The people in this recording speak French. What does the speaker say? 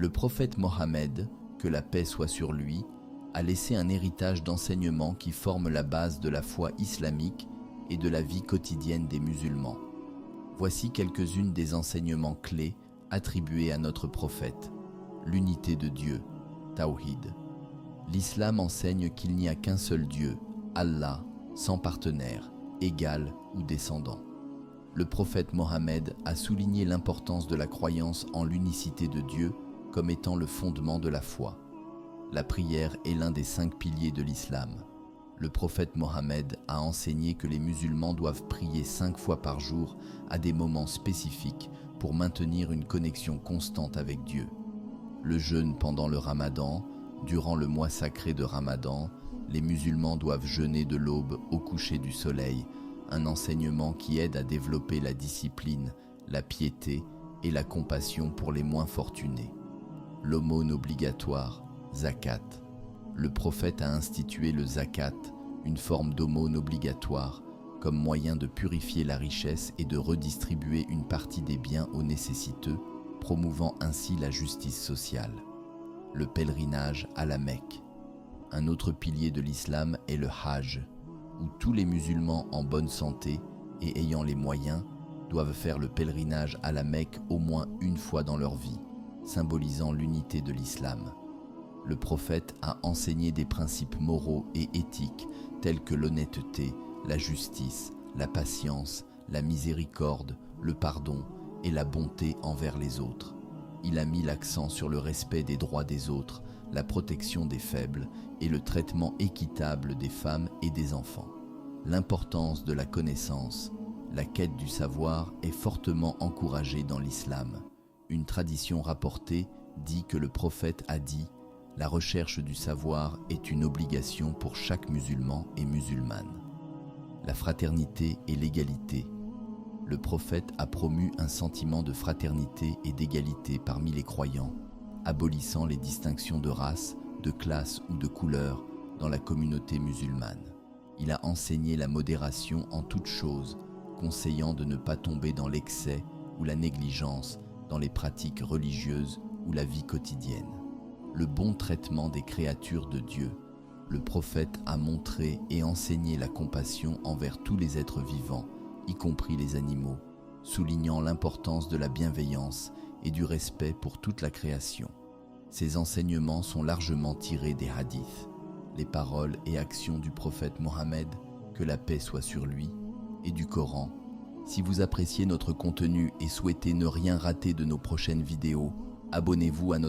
Le prophète Mohammed, que la paix soit sur lui, a laissé un héritage d'enseignements qui forment la base de la foi islamique et de la vie quotidienne des musulmans. Voici quelques-unes des enseignements clés attribués à notre prophète. L'unité de Dieu, Tawhid. L'islam enseigne qu'il n'y a qu'un seul Dieu, Allah, sans partenaire, égal ou descendant. Le prophète Mohammed a souligné l'importance de la croyance en l'unicité de Dieu comme étant le fondement de la foi. La prière est l'un des 5 piliers de l'islam. Le prophète Mohammed a enseigné que les musulmans doivent prier 5 fois par jour à des moments spécifiques pour maintenir une connexion constante avec Dieu. Le jeûne pendant le Ramadan, durant le mois sacré de Ramadan, les musulmans doivent jeûner de l'aube au coucher du soleil, un enseignement qui aide à développer la discipline, la piété et la compassion pour les moins fortunés. L'aumône obligatoire, zakat. Le prophète a institué le zakat, une forme d'aumône obligatoire, comme moyen de purifier la richesse et de redistribuer une partie des biens aux nécessiteux, promouvant ainsi la justice sociale. Le pèlerinage à la Mecque. Un autre pilier de l'islam est le Hajj, où tous les musulmans en bonne santé et ayant les moyens doivent faire le pèlerinage à la Mecque au moins une fois dans leur vie, symbolisant l'unité de l'islam. Le prophète a enseigné des principes moraux et éthiques tels que l'honnêteté, la justice, la patience, la miséricorde, le pardon et la bonté envers les autres. Il a mis l'accent sur le respect des droits des autres, la protection des faibles et le traitement équitable des femmes et des enfants. L'importance de la connaissance, la quête du savoir est fortement encouragée dans l'islam. Une tradition rapportée dit que le prophète a dit « La recherche du savoir est une obligation pour chaque musulman et musulmane ». La fraternité et l'égalité. Le prophète a promu un sentiment de fraternité et d'égalité parmi les croyants, abolissant les distinctions de race, de classe ou de couleur dans la communauté musulmane. Il a enseigné la modération en toutes choses, conseillant de ne pas tomber dans l'excès ou la négligence dans les pratiques religieuses ou la vie quotidienne. Le bon traitement des créatures de Dieu. Le prophète a montré et enseigné la compassion envers tous les êtres vivants, y compris les animaux, soulignant l'importance de la bienveillance et du respect pour toute la création. Ces enseignements sont largement tirés des hadiths, les paroles et actions du prophète Mohammed, que la paix soit sur lui, et du Coran. Si vous appréciez notre contenu et souhaitez ne rien rater de nos prochaines vidéos, abonnez-vous à notre